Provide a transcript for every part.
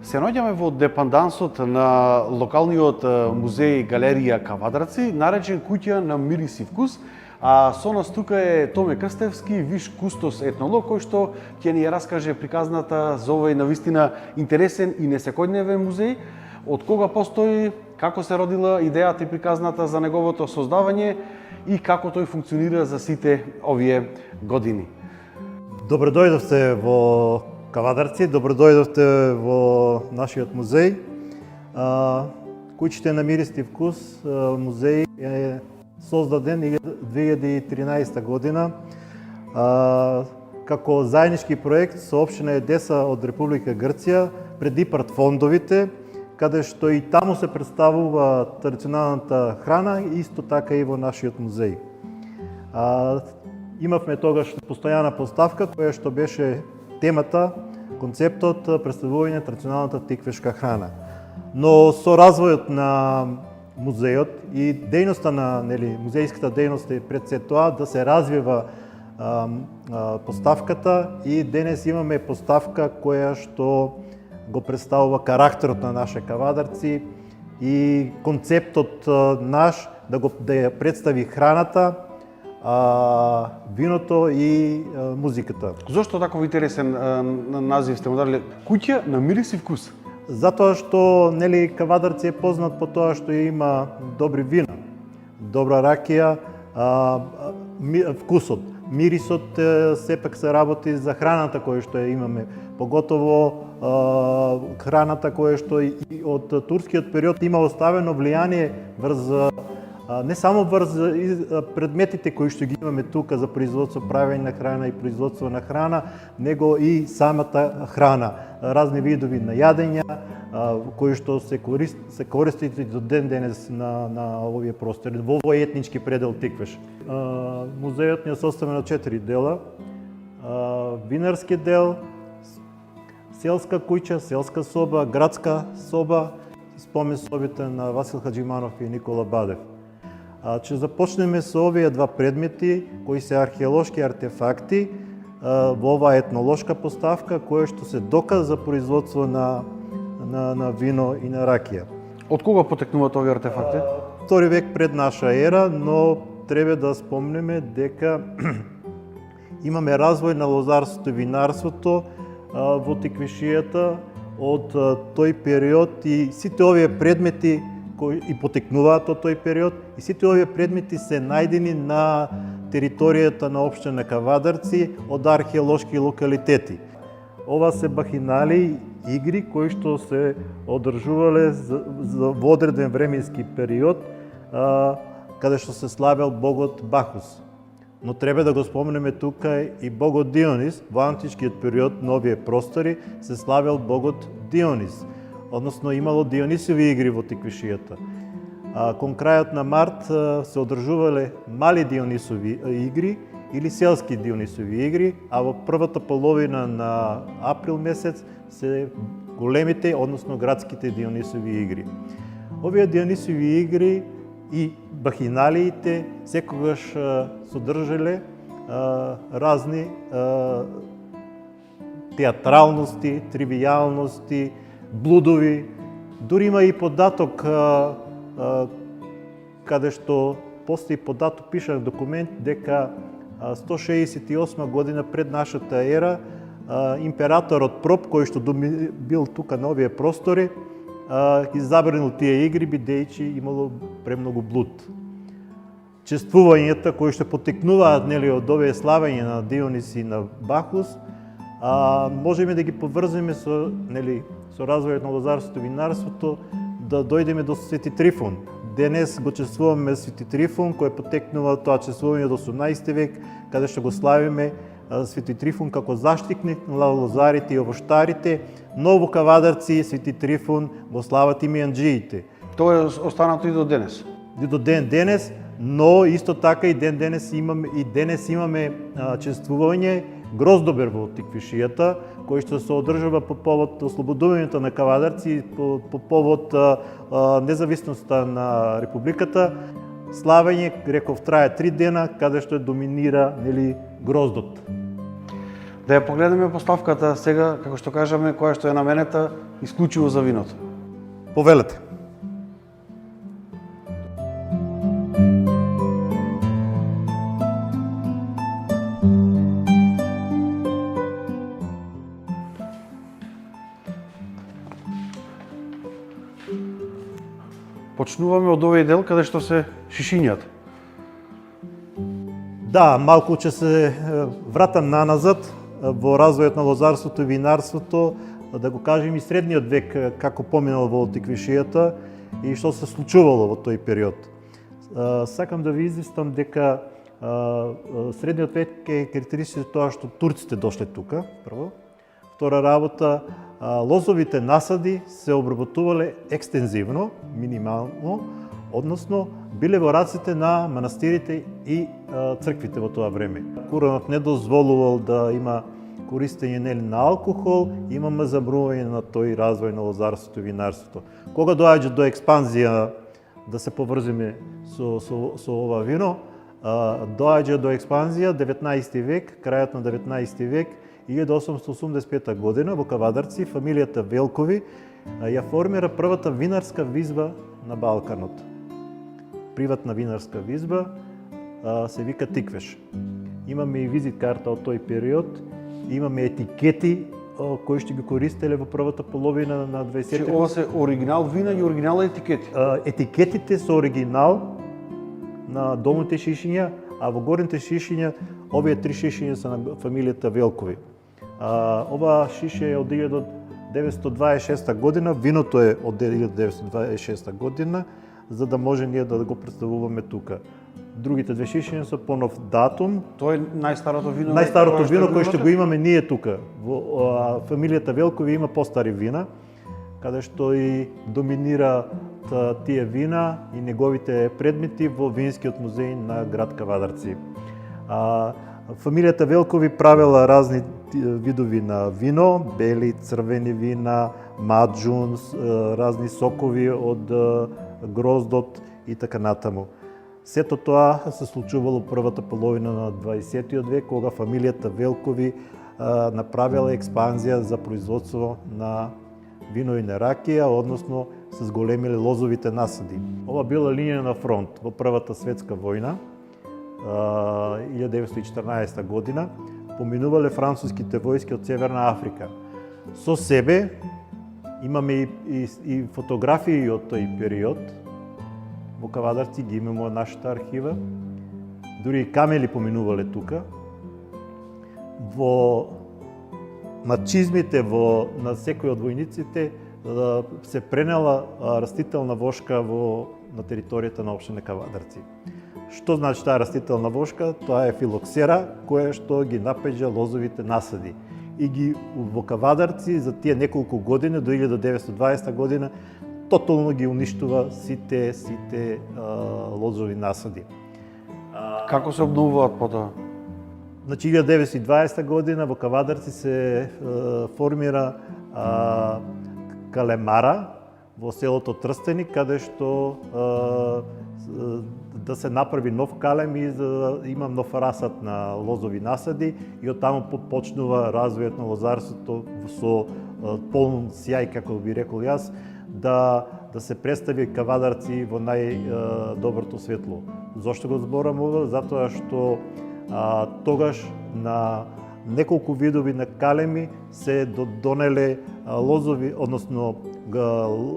Се наоѓаме во депандансот на локалниот музеј Галерија Кавадарци, наречен Куќа на мирис и вкус, а со нас тука е Томе Крстевски, виш кустос етнолог, кој што ќе ни ја раскаже приказната за овој навистина интересен и несекојдневен музеј, од кога постои, како се родила идејата и приказната за неговото создавање и како тој функционира за сите овие години. Добро дојдовте во Кавадарци, добро дојдовте во нашиот музеј. Куќите на мирис и вкус музеј е создаден 2013 година како заеднички проект со општина Едеса од Република Грција пред ИПАРД фондовите, каде што и таму се представува традиционалната храна, исто така и во нашиот музеј. Имавме тогаш постојана поставка која што беше темата, концептот представување на традиционалната тиквешка храна. Но со развојот на музејот и дејноста на музејската дејност е пред се тоа да се развива поставката и денес имаме поставка која што го представува карактерот на наше Кавадарци и концептот наш да ја представи храната, виното и музиката. Зошто таков интересен назив сте му дали? Куќа на мирис и вкус. Затоа што Кавадарци е познат по тоа што има добри вина, добра ракија, вкусот, мирисот сепак се работи за храната која што ја имаме, поготово храната која што и од турскиот период има оставено влијание врз не само врз предметите кои што ги имаме тука за производство, правење на храна и производство на храна, него и самата храна, разни видови на јадења кои што се користат и до ден денес на овие простори, во овој етнички предел Тиквеш. Музејот ни е составен од 4 дела: винарски дел, селска куќа, селска соба, градска соба, спомен собите на Васил Хаџиманов и Никола Бадев. Ќе започнеме со овие два предмети кои се археолошки артефакти во оваа етнолошка поставка која што се доказ за производство на вино и на ракија. Од кога потекнуваат овие артефакти? Втори век пред наша ера, но треба да спомнеме дека имаме развој на лозарството и винарството во Тиквишијата од тој период и сите овие предмети кои и потекнуваат од тој период и сите овие предмети се најдени на територијата на општина Кавадарци од археолошки локалитети. Ова се бахинали игри кои што се одржувале во одреден временски период каде што се славел богот Бахус. Но треба да го споменеме тука и богот Дионис. Во античкиот период на овие простори се славел богот Дионис, односно имало Дионисови игри во Тиквишијата. Кон крајот на март се одржувале мали Дионисови игри или селски Дионисови игри, а во првата половина на април месец се големите, односно градските Дионисови игри. Овие Дионисови игри и бахиналиите секогаш содржале разни театралности, тривијалности, блудови. Дури има и податок каде што постои податок, пише документ дека 168 година пред нашата ера императорот Проб, кој што бил тука на овие простори, ги забранил тие игри бидејќи имало премногу блуд. Чествувањата кои што потекнуваат од овие славење на Дионис и на Бахус, можеме да ги поврземе со развојот на лозарството и винарството, да дојдеме до Свети Трифун. Денес го чествуваме Свети Трифун, кој потекнува тоа чествување од 18 век, каде што го славиме Свети Трифун како заштитник на лозарите и овоштарите, но во Кавадарци Свети Трифун го слават и мијанџиите. Тоа е останато и до денес. И до ден денес, но исто така и денес имаме чествување Гроздобер во Тиквишијата, кој што се одржува по повод ослободувањето на Кавадарци, по повод независноста на Републиката. Славење, реков, трае 3 дена, каде што доминира гроздот. Да ја погледнеме поставката сега, како што кажаме, која што е наменета исклучиво за виното. Повелете. Почнуваме од овој дел каде што се шишињата. Да, малку ќе се вратам наназад во развојот на лозарството и винарството, да го кажем и средниот век како поминал во отиквишијата и што се случувало во тој период. Сакам да ви известам дека средниот век е карактеристичен тоа што турците дошле тука, прво. Втора работа, лозовите насади се обработувале екстензивно, минимално, односно биле во раците на манастирите и црквите во тоа време. Куранот не дозволувал да има користење нели на алкохол, имаме забранување на тој развој на лозарството и винарството. Кога доаѓа до експанзија, да се поврзиме со ова вино, доаѓа до експанзија 19 век, крајот на 19 век, 1885 година во Кавадарци фамилијата Велкови ја формира првата винарска визба на Балканот. Приватна винарска визба се вика Тиквеш. Имаме и визит карта од тој период, имаме етикети кои што ги користеле во првата половина на 20-ти. Ова се оригинал вина и оригинал етикети. Етикетите се оригинал на долните шишиња, а во горните шишиња, овие три шишиња се на фамилијата Велкови. Ова шише е од 1926 година, виното е од 1926 година, за да може ние да го представуваме тука. Другите две шишиња се по нов датум. Тоа е најстарото вино. Најстарото вино кое што го имаме ние тука. Во фамилијата Велкови има постари вина, каде што и доминира тие вина и неговите предмети во Винскиот музеј на град Кавадарци. Фамилијата Велкови правела разни видови на вино, бели, црвени вина, маджун, разни сокови од гроздот и така натаму. Сето тоа се случувало првата половина на 20-тиот век, кога фамилијата Велкови направила експанзија за производство на вино и на ракија, односно се зголемиле лозовите насади. Ова била линија на фронт во Првата светска војна, 1914 година, поминувале француските војски од Северна Африка. Со себе имаме и фотографии од тој период. Во Кавадарци ги имаме од нашата архива. Дури и камели поминувале тука. Во нацизмите на секој од војниците се пренела растителна вошка на територијата на општина Кавадарци. Што значи таа растителна вошка? Тоа е филоксера, која што ги напеѓа лозовите насади. И ги во Кавадарци за тие неколку години, до 1920 година, тотално ги уништува сите лозови насади. Како се обновуваат потоа? Значи 1920 година во Кавадарци се формира калемара во селото Трстеник, каде што да се направи нов калем и да има нов расад на лозови насади и оттаму почнува развојот на лозарството со полн сјај, како би рекол јас, да се представи Кавадарци во најдоброто светло. Зошто го зборам ова? Затоа што тогаш на неколку видови на калеми се донеле лозови, односно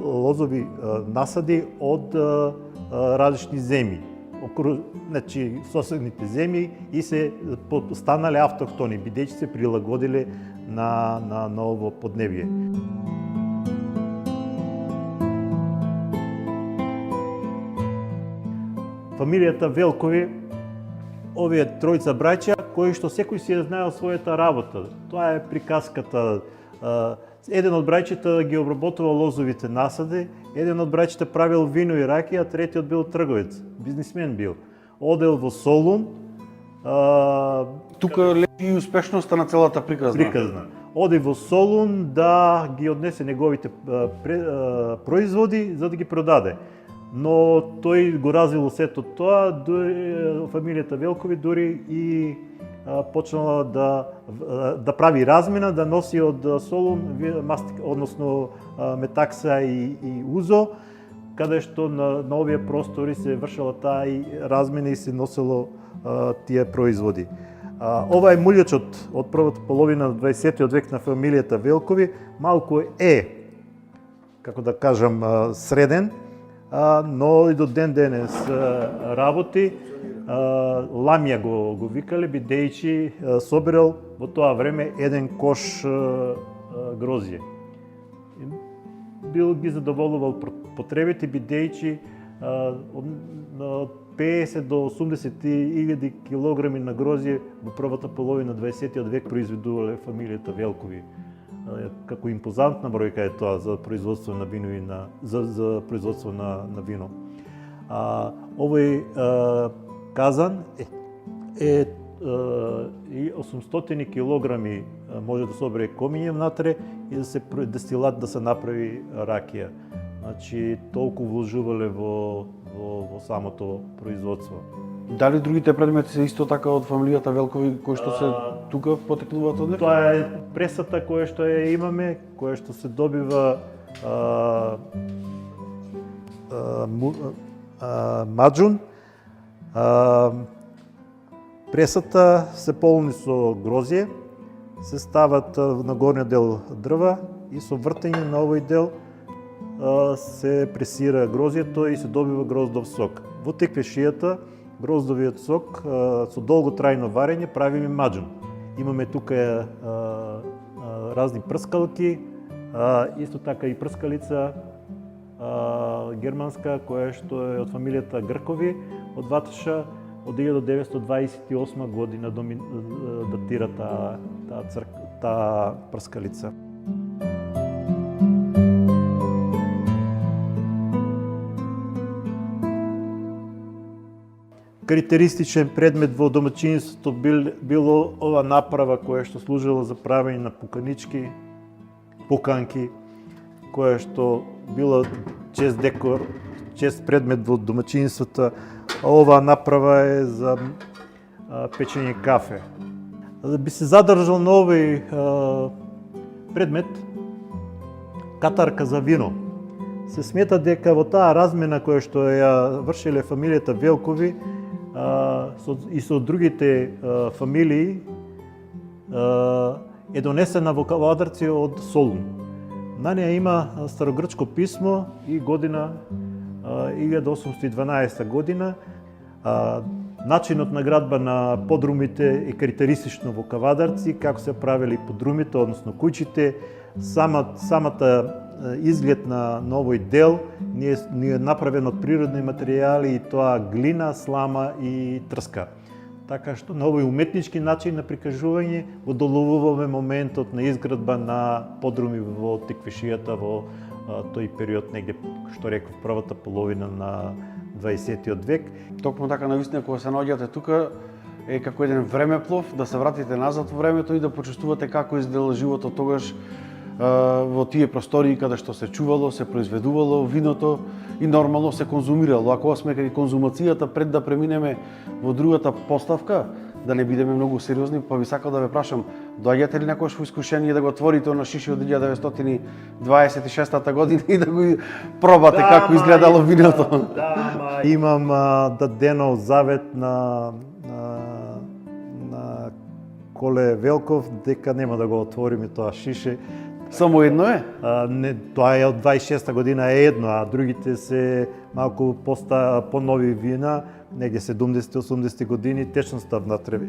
лозови насади од различни земји. Значи, соседните земји и се станале автохтони, бидејќи се прилагодиле на ново поднебје. Фамилијата Велкови, овие тројца браќа, кои што секој си ја знаел својата работа. Тоа е приказката. Еден од браќите ги обработувал лозовите насади, еден од браќите правил вино и ракија, а третиот бил трговец, бизнисмен бил. Одел во Солун. Тука лежи и успешноста на целата приказна. Оди во Солун да ги однесе неговите производи за да ги продаде. Но тој го развил сето тоа, фамилијата Велкови дури и почнала да прави размена, да носи од Солун односно метакса и узо, каде што на овие простори се вршела таа и размена и се носело тие производи. Ова е мулјачот од првата половина на 20 век на фамилијата Велкови, малку како да кажам, среден, но и до ден денес работи. Ламја го викале, бидејќи собирал во тоа време еден кош грозје. Ги задоволувал потребите, бидејќи од 50 до 80.000 килограми на грозје во првата половина 20 век произведувале фамилијата Велкови. Како импозантна бројка е тоа за производство на вино и за производство на вино. Овој казан е и 800 килограми може да собере комиње внатре и да се дестилат да се направи ракија. Значи толку вложувале во самото производство. Дали другите предмети се исто така од фамилијата Велкови кои што се тука потекнуваат од нив? Тоа е пресата која што ја имаме, која што се добива маџун. Пресата се полни со грозје, се стават на горниот дел дрва и со вртење на овој дел се пресира грозјето и се добива гроздов сок. Во теквешијата гроздовиот сок со долготрајно варење правиме маџун. Имаме тука разни прскалки, исто така и прскалица германска која што е од фамилијата Гркови од Ваташа. Од 1928 година датира таа прскалица. Карактеристичен предмет во домаќинството било ова направа која што служила за правење на пуканички, поканки, која што била чест декор, чест предмет во домаќинството. Ова направа е за печење кафе. Да би се задржал на овој предмет, катарка за вино. Се смета дека во таа размена која што ја вршеле фамилијата Велкови и со другите фамилии е донесена во Кавадарци од Солун. На неја има старогрчко писмо и година 1812 година. Начинот на градба на подрумите е карактеристично во Кавадарци, како се правели подрумите, односно куќите, самата изглед на овој дел ни е направен од природни материјали и тоа глина, слама и трска. Така што на овој уметнички начин на прикажување го доловуваме моментот на изградба на подруми во теквешијата во тој период негде, што реков, првата половина на 20 век. Токму така навистина кога се наоѓате тука е како еден времеплов, да се вратите назад во времето и да почувствувате како изгледал животот тогаш во тие простории каде што се чувало, се произведувало виното и нормално се конзумирало. Ако сме кај конзумацијата пред да преминеме во другата поставка, да не бидеме многу сериозни, па би сакал да ве прашам, доаѓате ли некојаш во искушение да го отворите на шиши од 1926 година и да го пробате како изгледало виното? Да, имам дадено завет на Коле Велков дека нема да го отвориме тоа шише. Само едно е? Не, тоа е од 26-та година е едно, а другите се малку по-нови вина, негде 70-80 години, течноста внатре.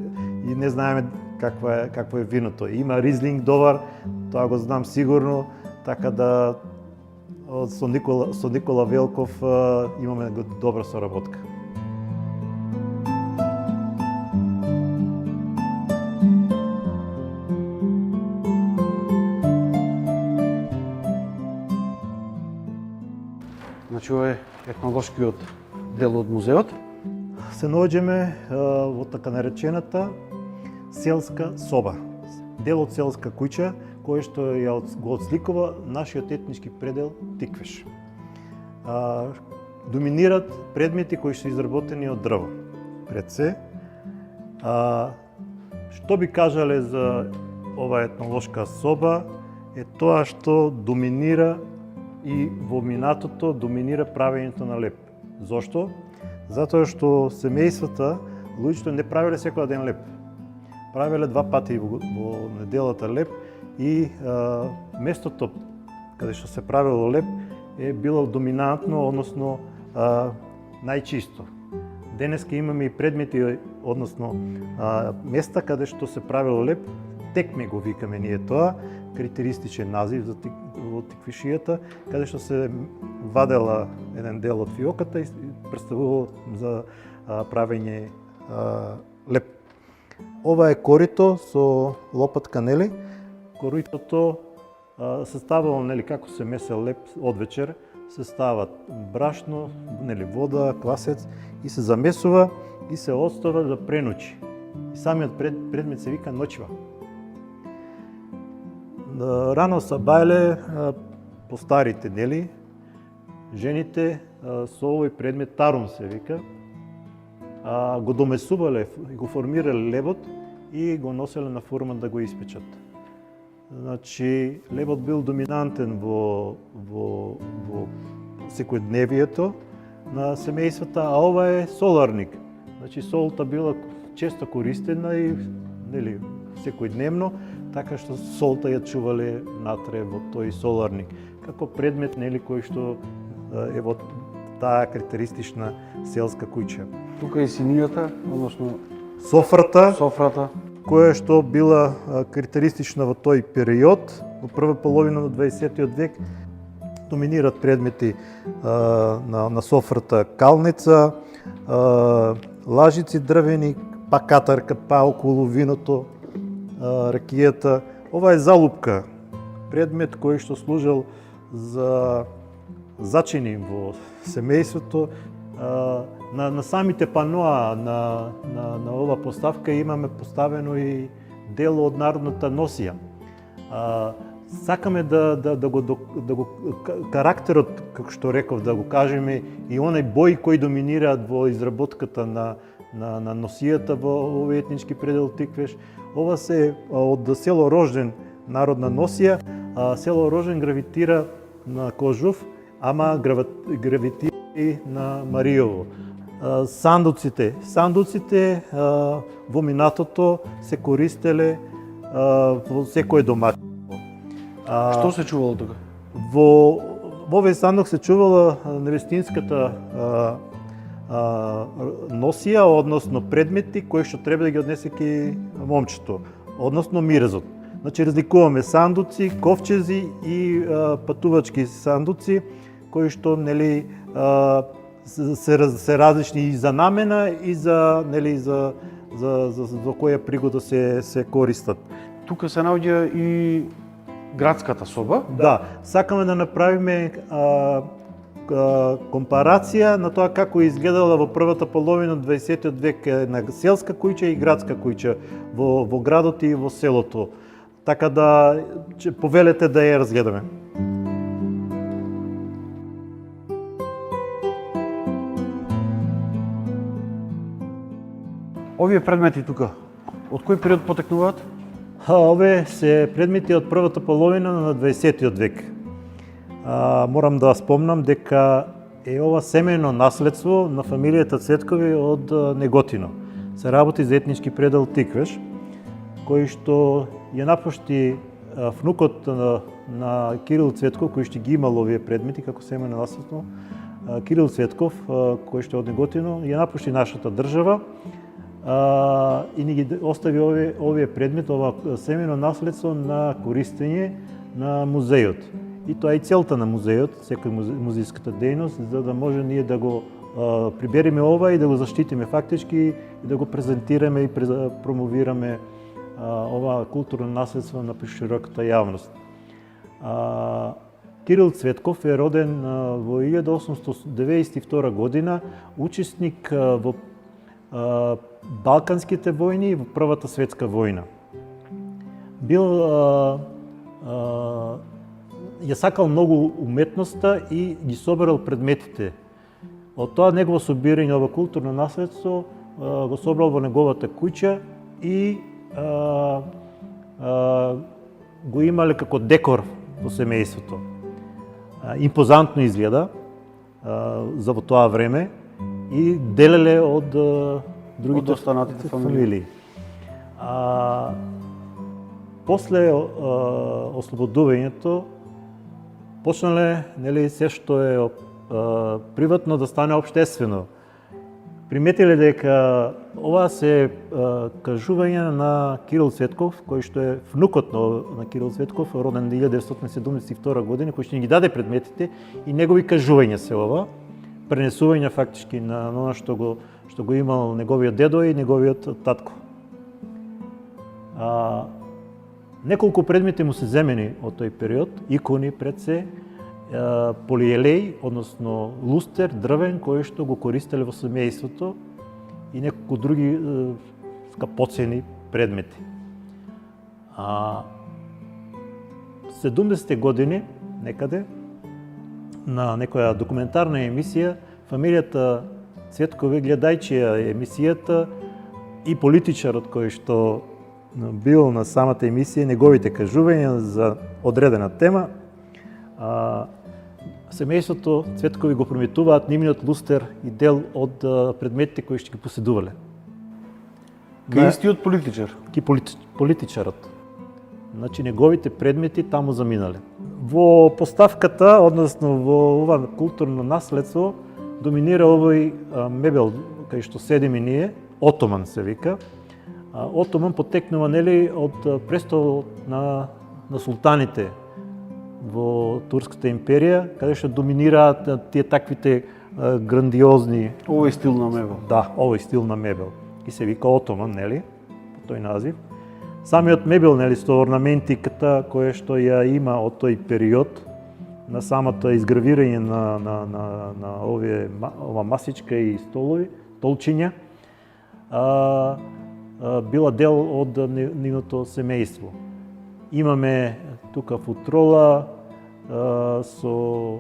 И не знаеме какво е виното. Има ризлинг добар, тоа го знам сигурно, така да со Никола Велков имаме добра соработка. Значи, ова е етнолошкиот дел од музеот. Се наоѓаме во така наречената селска соба. Дел од селска куќа, кој што го отсликува нашиот етнички предел Тиквеш. Доминират предмети кои се изработени од дрво. Пред се, што би кажале за ова етнолошка соба е тоа што доминира и во минатото доминира правењето на леп. Зошто? Затоа што семејствата, луѓето не правеле секој ден леп. Правеле 2 пати во неделата леп и местото каде што се правело леп е било доминантно, односно најчисто. Денеска имаме и предмети, односно места каде што се правело леп, текме го викаме ние тоа, карактеристичен назив во тиквишијата, каде што се вадела еден дел од фиоката и представувало за правење леп. Ова е корито со лопатка, нели? Коритото се ставало, нели, како се месел леп од вечер, се стават брашно, нели, вода, квасец и се замесува и се остава да преночи. И самиот предмет се вика ночва. Рано са бајле по старите, нели, жените со овој предмет тарун се вика, го домесувале и го формирале лебот и го носеле на форма да го испечат. Значи, лебот бил доминантен во секојдневието на семејствата, а ова е соларник. Значи, солта била често користена и, нели, секојдневно, така што солта ја чувале натре во тој соларник. Како предмет, нели, кој што е во таа карактеристична селска куќа. Тука е синијата, односно софрата, која што била карактеристична во тој период, во прва половина на 20 век, доминират предмети на софрата калница, лажици дрвени, па катарка, па околу виното, ракијата. Ова е залупка, предмет кој што служел за зачини во семејството. На самите паноа на ова поставка имаме поставено и дело од народната носија. Сакаме да го карактерот, како што реков, да го кажеме и онај бој кој доминираат во изработката на носијата во овој етнички предел Тиквеш. Ова се од село Рожден народна носија, село Рожден гравитира на Кожув, ама гравитира и на Маријово. Сандуците во минатото се користеле во секој домаќинство. Што се чувало тука? Во овој сандук се чувала невестинската носија, односно предмети кои што треба да ги однесе ки момчето, односно мирезот. Значи, разликуваме сандуци, ковчези и патувачки сандуци, кои што, нели, се различни и за намена и за, нели, за која пригода се користат. Тука се наоѓа и градската соба. Да, сакаме да направиме компарација на тоа како изгледала во првата половина од 20 век на селска куќа и градска куќа во градот и во селото. Така да повелете да ја разгледаме. Овие предмети тука, од кој период потекнуваат? Овие се предмети од првата половина на 20 век. Морам да спомнам дека е ова семејно наследство на фамилијата Цветкови од Неготино. Се работи за етнички предел Тиквеш, кој што ја напушти внукот на Кирил Цветков, кој што ги имал овие предмети како семејно наследство. Кирил Цветков, кој што од Неготино, ја напушти нашата држава и ни ги остави овие предмет, ова семејно наследство на користење на музејот. И тоа е целта на музејот, секој музејската дејност, за да може ние да го прибереме ова и да го заштитиме фактички и да го презентираме и промовираме ова културно наследство на широката јавност. Кирил Цветков е роден во 1892 година, учесник во Балканските војни и во Првата светска војна. Бил ја сакал многу уметноста и ги собирал предметите. Од тоа негово собирање ова културно наследство го собрал во неговата куќа и го имале како декор во семејството. Импозантно изгледа за во тоа време и делеле од другите останатите фамилии. После ослободувањето почнале се што е приватно да стане општествено. Приметиле дека ова се кажување на Кирил Цветков, кој што е внукот на Кирил Цветков, роден 1972 година, кој што ни ги даде предметите и негови кажувања се ова, пренесување фактички на она што го имал неговиот дедо и неговиот татко. Неколку предмети му се земени од тој период, икони пред се, полиелеј, односно лустер, дрвен, кој што го користеле во семејството и неколку други скапоцени предмети. 70-те години, некаде, на некоја документарна емисија, фамилијата Цветкови, гледајќи ја емисијата, и политичарот кој што бил на самата емисија, неговите кажувања за одредена тема, семејството Цветкови го приметуваат нивниот лустер и дел од предметите кои што ги поседувале. Кај истиот политичар? Политичарот. Значи, неговите предмети таму заминале. Во поставката, односно во ова културно наследство, доминира овој мебел кај што седиме ние, отоман се вика. Отоман потекнува од престолот на султаните во Турската империја, каде што доминираат тие таквите грандиозни... Овој стил на мебел. Да, овој стил на мебел. И се вика отоман, нели? По тој назив. Самиот мебел, нели, со орнаментиката која што ја има од тој период, на самата изгравирање на ова масичка и столчиња, била дел од нивното семејство. Имаме тука футрола со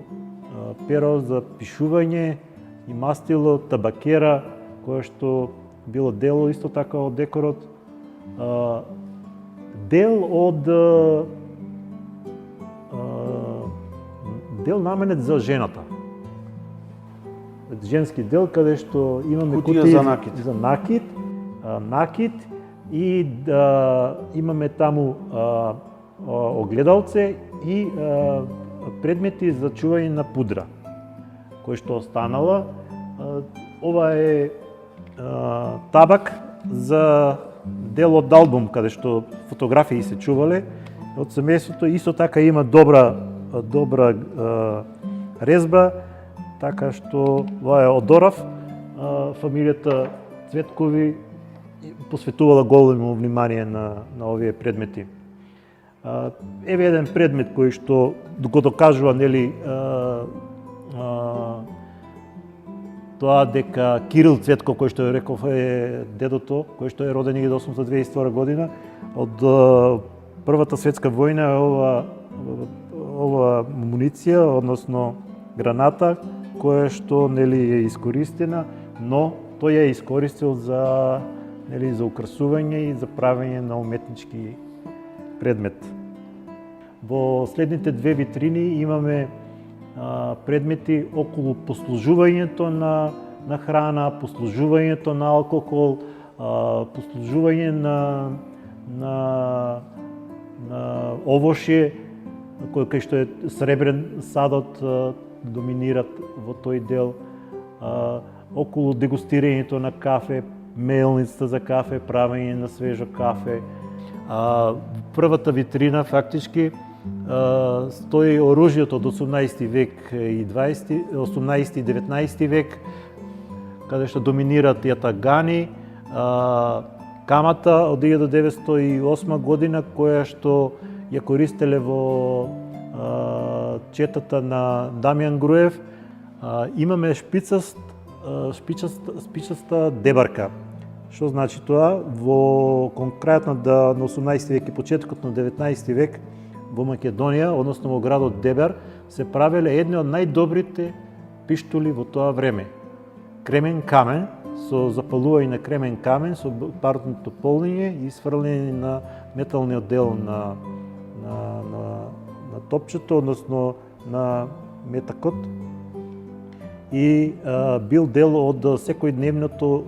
перо за пишување и мастило, табакера, која што било дело исто така од декорот. Дел наменет за жената. Женски дел каде што имаме кутија за накит и имаме таму огледалце и предмети за чување на пудра, кој што останала. Ова е табак за дел од албум, каде што фотографии се чувале од семејството. Исто така има добра резба, така што ова е од Орав. Фамилијата Цветкови посветувала големо внимание на овие предмети. Еве еден предмет кој што го докажува, нели, тоа дека Кирил Цветков, кој што реков е дедото, кој што е роден 1822 година, од Првата светска војна е ова муниција, односно граната, која што, нели, е искористена, но тој ја искористил за, нели, за украсување и за правење на уметнички предмет. Во следните две витрини имаме предмети околу послужувањето на храна, послужувањето на алкохол, послужување на овошје, кај што е сребрен садот, доминират во тој дел, околу дегустирањето на кафе, мелницата за кафе, правење на свежо кафе. Првата витрина фактички стои оружјето од 18 век и 18 и 19 век, каде што доминираат јатагани, камата од 1908 година, која што ја користеле во четата на Дамјан Груев. Имаме спичаста дебарка. Што значи тоа? Во конкретно на 18 век и почетокот на 19 век во Македонија, односно во градот Дебар, се правеле едни од најдобрите пиштоли во тоа време. Кремен камен со запалување на кремен камен со барутното полнење и сврлење на металниот дел на топчето, односно на метакот. И бил дел од секојдневното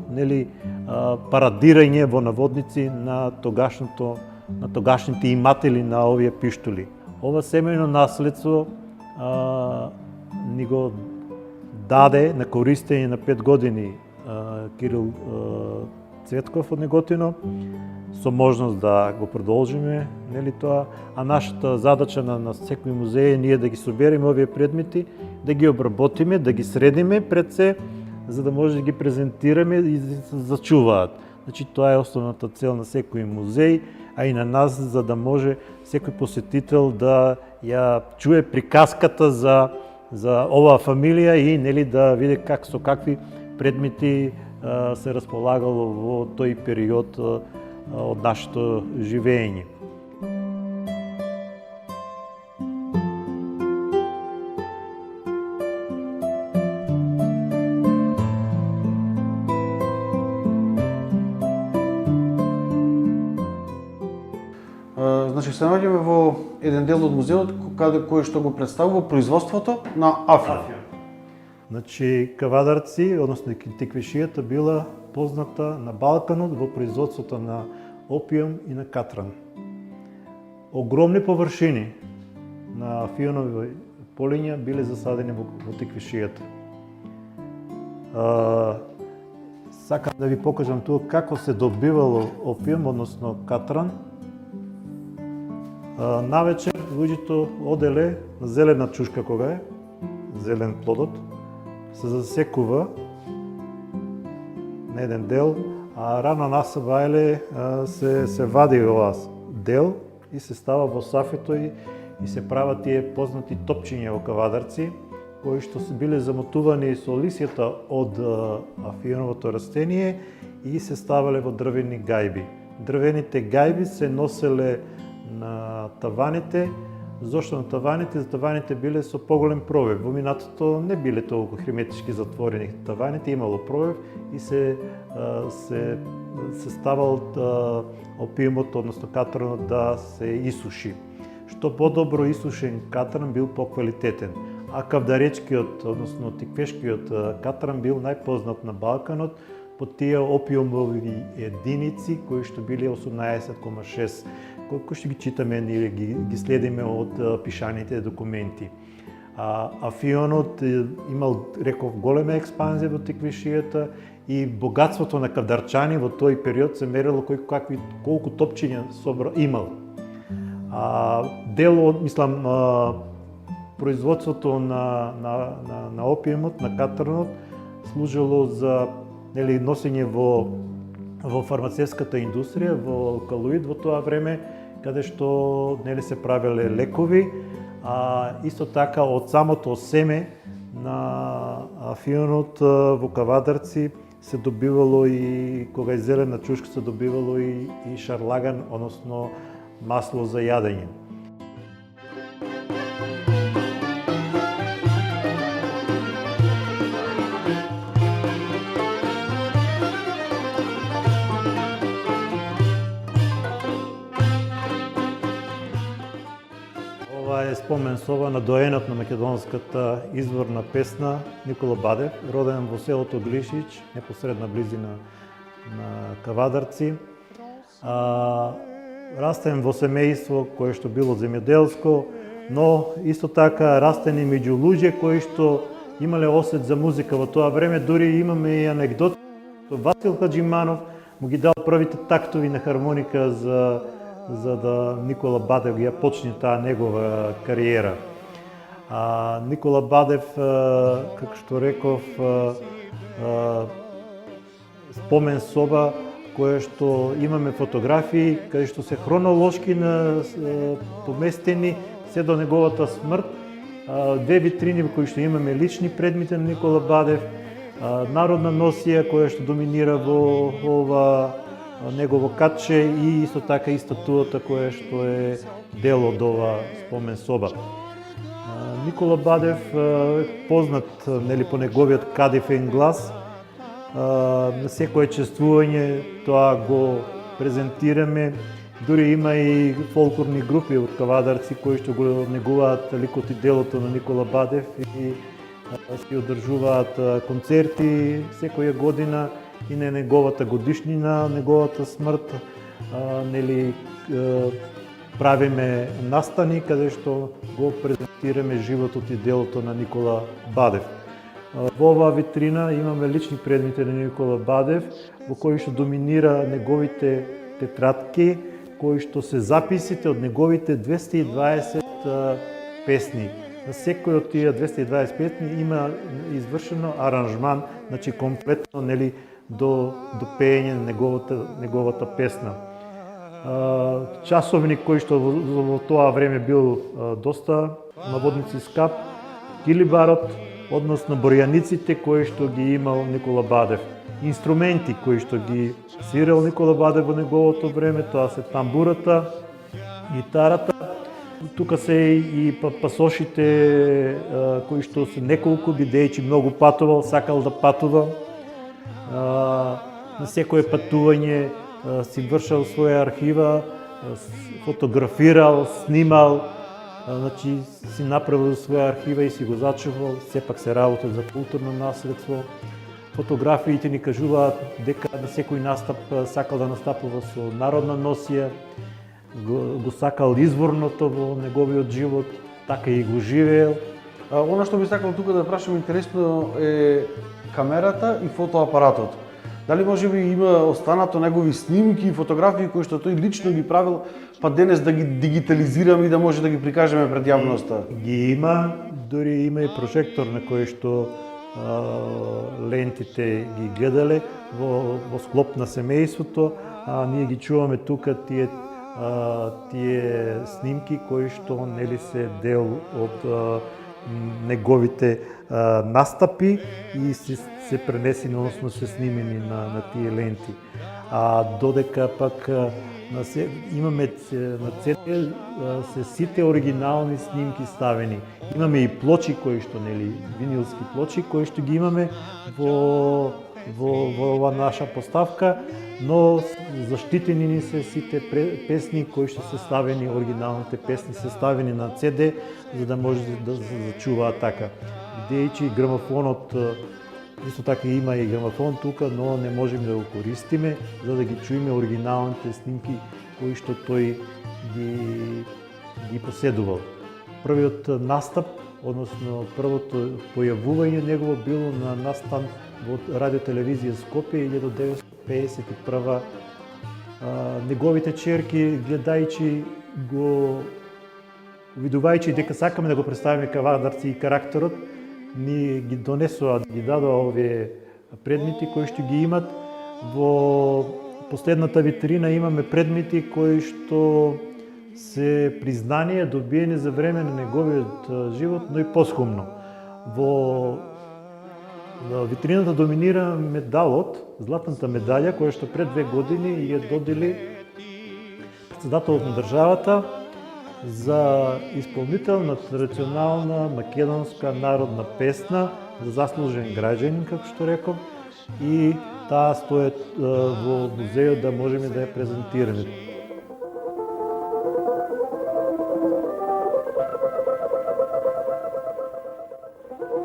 парадирање во наводници на тогашните иматели на овие пиштоли. Ова семејно наследство ни го даде на користење на 5 години Кирил Цветков од Неготино, со можност да го продолжиме, тоа, а нашата задача на секој музеј е ние да ги собереме овие предмети, да ги обработиме, да ги средиме пред се, за да може да ги презентираме и да се зачуваат. Значи, тоа е основната цел на секој музеј, а и на нас, за да може секој посетител да ја чуе приказката за оваа фамилија и да види со какви предмети се располагало во тој период од нашето живење. Значи, се наоѓаме во еден дел од музеот кој што го представува производството на Афион. Значи, Кавадарци, односно тиквишијата била позната на Балканот во производството на опиум и на катран. Огромни површини на афионови полиња биле засадени во тиквишијата. Сакам да ви покажам тука како се добивало опиум, односно катран. Навечер луѓето оделе на зелена чушка кога е, зелен плодот, се засекува на еден дел, а рано насабајле се вади оваа дел и се става во сафето и се прават тие познати топчиња во Кавадарци, кои што се биле замотувани со лисјата од афионовото растение и се ставале во дрвени гајби. Дрвените гајби се носеле на таваните. Зошто на таваните? За таваните биле со поголем пробив. Во минатото не биле толку херметички затворени таваните, имало пробив и се ставал опиумот, односно катранот да се исуши. Што подобро исушен катран бил поквалитетен, а кавдаречкиот, односно тиквешкиот катран бил најпознат на Балканот по тие опиумови единици кои што биле 18,6, кои што ги читаме или ги следиме од пишаните документи. Афионот имал, реков, голема експанзија во тиквишијата и богатството на кавдарчани во тој период се мерило колку топчиња имал. Дел од, мислам, производството на опиумот, на катранот, служило за носење во фармацевската индустрија, во алкалоид во тоа време, каде што се правеле лекови, а исто така од самото семе на афионот во Кавадарци се добивало и, кога е зелена чушка, се добивало и шарлаган, односно масло за јадење. Ова е спомен соба на доенот на македонската изворна песна Никола Бадев, роден во селото Глишич, непосредна близина на Кавадарци. Растен во семејство кое што било земјоделско, но исто така растен и меѓу луѓе кои што имале осет за музика во тоа време. Дури имаме и анегдот, Васил Хаджиманов му ги дал првите тактови на хармоника за да Никола Бадев ја почне таа негова кариера. Никола Бадев, како што реков, спомен соба кое што имаме фотографии, каде што се хронолошки поместени се до неговата смрт. Две витрини кои што имаме лични предмети на Никола Бадев, народна носија која што доминира во ова негово катче и исто така и статуата која што е дел од ова спомен соба. Никола Бадев е познат по неговиот кадифен глас на секое чествување тоа го презентираме. Дури има и фолклорни групи од кавадарци кои што го негуваат ликот и делото на Никола Бадев и си одржуваат концерти секоја година и на неговата годишнина, неговата смрт, нели правиме настани каде што го презентираме животот и делото на Никола Бадев. Во оваа витрина имаме лични предмети на Никола Бадев, во кои што доминира неговите тетрадки, кои што се записите од неговите 220 песни. На секој од тие 220 песни има извршено аранжман, значи комплетно нели до пеење на неговата песна. Часовник кој што во тоа време бил доста наводници скап, килибарот, односно бројаниците кои што ги имал Никола Бадев. Инструменти кои што ги свирал Никола Бадев во неговото време, тоа се тамбурата, гитарата. Тука се и пасошите кои што се неколку, бидејќи многу патувал, сакал да патува. На секое патување си вршал своја архива, фотографирал, снимал, значи си направил своја архива и си го зачувал, сепак се работи за културно наследство. Фотографиите ни кажуваат дека на секој настап сакал да настапува со народна носија, го сакал изворното во неговиот живот, така и го живеел. Она што би сакал тука да прашам интересно е камерата и фотоапаратот. Дали може би има останато негови снимки и фотографии кои што тој лично ги правил, па денес да ги дигитализираме и да може да ги прикажеме пред јавноста? Ги има, дури има и прожектор на кој што лентите ги гледале во склоп на семејството, а ние ги чуваме тука тие снимки кои што нели се дел од неговите настапи и се пренесени, односно се снимени на тие ленти. А додека пак имаме на CD се сите оригинални снимки ставени. Имаме и плочи кои што нели винилски плочи кои што ги имаме во ова наша поставка, но заштитени ни се сите песни кои што се ставени, оригиналните песни се ставени на CD, за да може да се зачуваат така. Бидејќи грамофонот, исто така има и грамофон тука, но не можеме да го користиме за да ги чуеме оригиналните снимки кои што тој ги поседувал. Првиот настап, односно првото појавување негово било на настан во радиотелевизија Скопје 1951. Неговите черки, гледајќи го, видувајќи дека сакаме да го представиме кавадарци и карактерот, ни ги донесоа, ги дадоа овие предмети кои што ги имат. Во последната витрина имаме предмети кои што се признанија добиени за време на неговиот живот, но и посхумно. Во витрината доминира медалот, златната медаља, која што пред 2 години ја додели председателот на државата за исполнител на традиционална македонска народна песна, за заслужен граѓанин, како што реков, и таа стои во музејот да можеме да ја презентираме.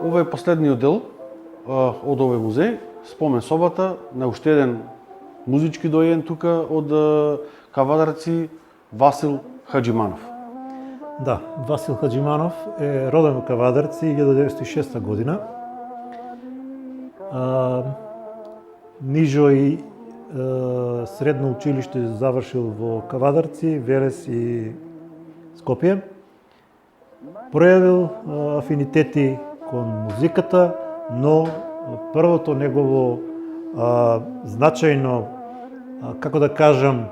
Ова е последниот дел од овој музеј, спомен собата на уште еден музички доен тука од кавадарци, Васил Хаџиманов. Да, Васил Хаџиманов е роден во Кавадарци 1906 година. Нижо и средно училиште завршил во Кавадарци, Велес и Скопје. Пројавил афинитети кон музиката, но првото негово значајно, како да кажам,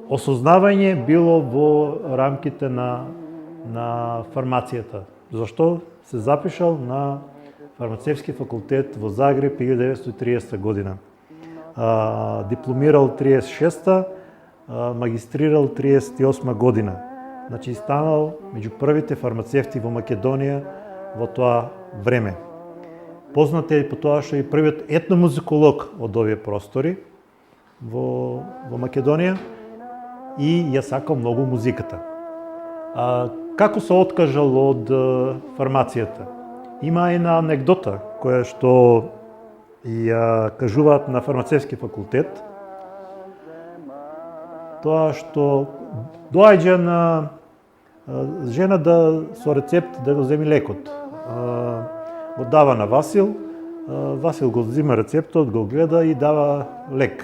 осознавање било во рамките на фармацијата. Зашто се запишал на фармацевски факултет во Загреб 1930 година. Дипломирал 36-та, магистрирал 38 година. Значи станал меѓу првите фармацевти во Македонија во тоа време. Познат е по тоа што е првиот етномузиколог од овие простори во Македонија и ја сака многу музиката. Како се откажал од фармацијата? Има една анекдота која што ја кажуваат на фармацевски факултет. Тоа што доаѓа на жена со рецепт да го земи лекот. Го дава на Васил, Васил го взима рецептот, го гледа и дава лек.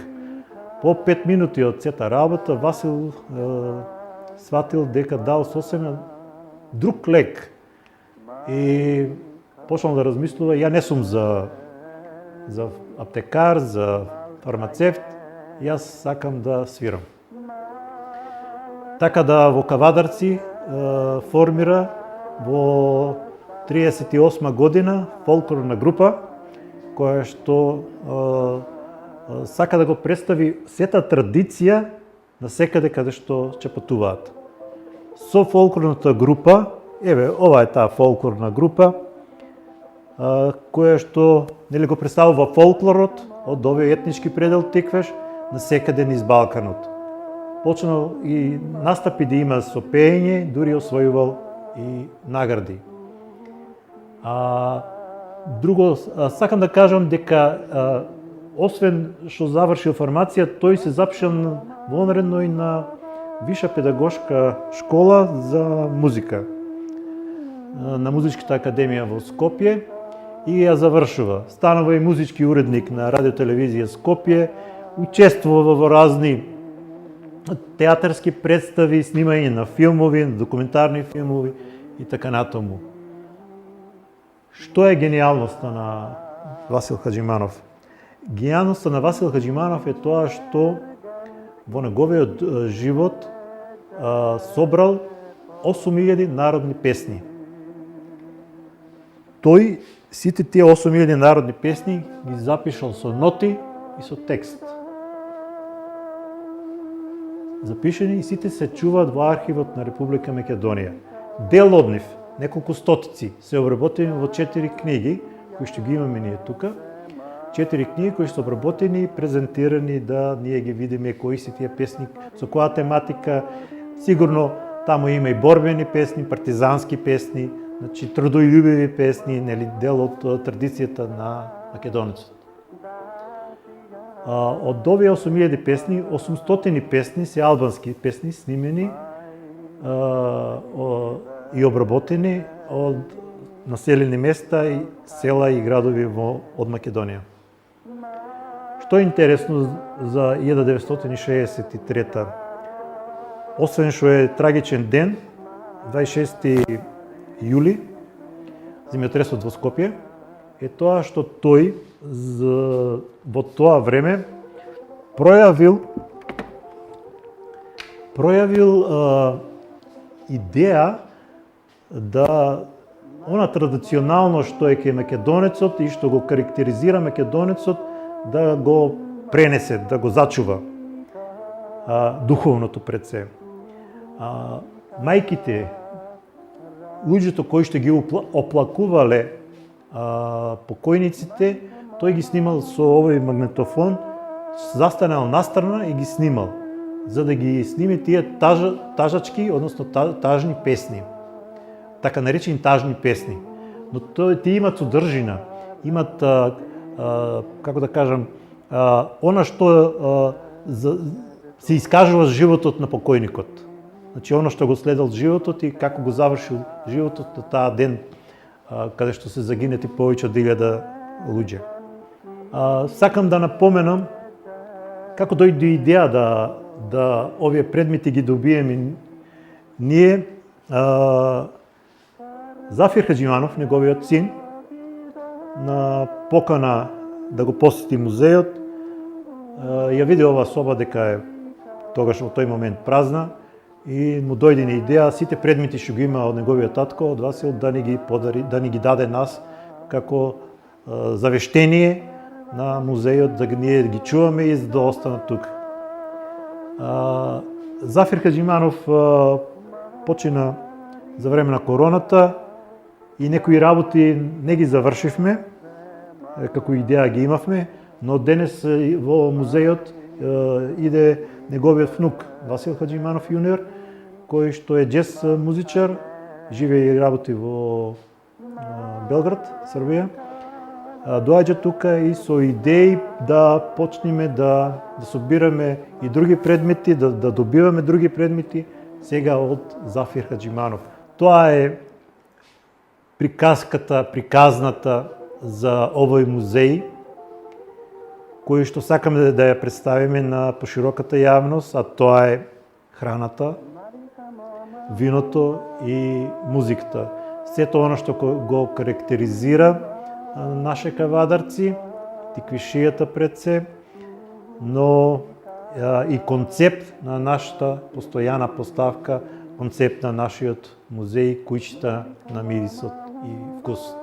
По 5 минути од сета работа Васил сватил дека дал сосема друг лек и почнал да размислува, ја не сум за аптекар, за фармацевт, јас сакам да свирам. Така да во Кавадарци формира во 38 година фолклорна група која што сака да го представи сета традиција на секаде каде што ќе патуваат. Со фолклорната група, ова е таа фолклорна група која што нели го представува фолклорот од овој етнички предел Тиквеш на секаде низ Балканот. Почнал и настапи да има со пеење, дури освојувал и награди. Друго, сакам да кажам дека освен што завршил фармација, тој се запишал вонредно и на Виша педагошка школа за музика на Музичката академија во Скопје и ја завршува. Станува и музички уредник на радиотелевизија Скопје, учествува во разни театарски представи, снимање на филмови, документарни филмови и така натаму. Што е гениалноста на Васил Хаџиманов? Гениалноста на Васил Хаџиманов е тоа што во неговиот живот собрал 8000 народни песни. Тој сите тие 8000 народни песни ги запишал со ноти и со текст. Запишени и сите се чуваат во архивот на Република Македонија. Дел од нив, неколку стотици, се обработени во 4 книги, кои што ги имаме ние тука. 4 книги кои што обработени и презентирани да ние ги видиме кои се тие песни, со која тематика. Сигурно таму има и борбени песни, партизански песни, значи трудољубиви песни, нели дел од традицијата на македонецот. Од овие 8000 песни, 800 песни се албански песни снимени и обработени од населени места и села и градови од Македонија. Што е интересно за 1963-та? Освен што е трагичен ден, 26 јули, земјотресот во Скопје, е тоа што тој во тоа време пројавил идеја да она традиционално што е кај македонецот и што го карактеризира македонецот да го пренесе, да го зачува духовното пред се. Мајките, луѓето кои што ги оплакувале покојниците, тој ги снимал со овој магнетофон, застанал настрана и ги снимал, за да ги сними тие тажачки, односно тажни песни, така наречени тажни песни. Но тие имат содржина, имат, како да кажам, она што се искажува животот на покојникот. Значи, оно што го следел животот и како го завршил животот на таа ден, каде што се загинети повеќе од 1000 луѓе. Сакам да напоменам како дојде идеја да овие предмети ги добиеме ние. Зафир Хаџиманов, неговиот син, на покана да го посети музејот, ја види оваа соба дека е тогаш во тој момент празна и му дојде на идеја сите предмети што ги има од неговиот татко, од Васил, да ни ги подари, да ни ги даде нас како завештение на музејот, да ние ги чуваме и за да останат тука. Зафир Хаџиманов почина за време на короната и некои работи не ги завршивме, како идеја ги имавме, но денес во музејот иде неговиот внук Васил Хаджиманов јуниор, кој што е џез музичар, живее и работи во Белград, Србија. Доаѓа тука и со идеи да почнеме да собираме и други предмети, да добиваме други предмети, сега од Зафир Хаджиманов. Тоа е приказната за овој музеј, кој што сакаме да ја представиме на пошироката јавност, а тоа е храната, виното и музиката. Сето оно што го карактеризира наше кавадарци, тиквишијата пред се, но и концепт на нашата постојана поставка, концепт на нашиот музеј, куќата на мирисот и вкус.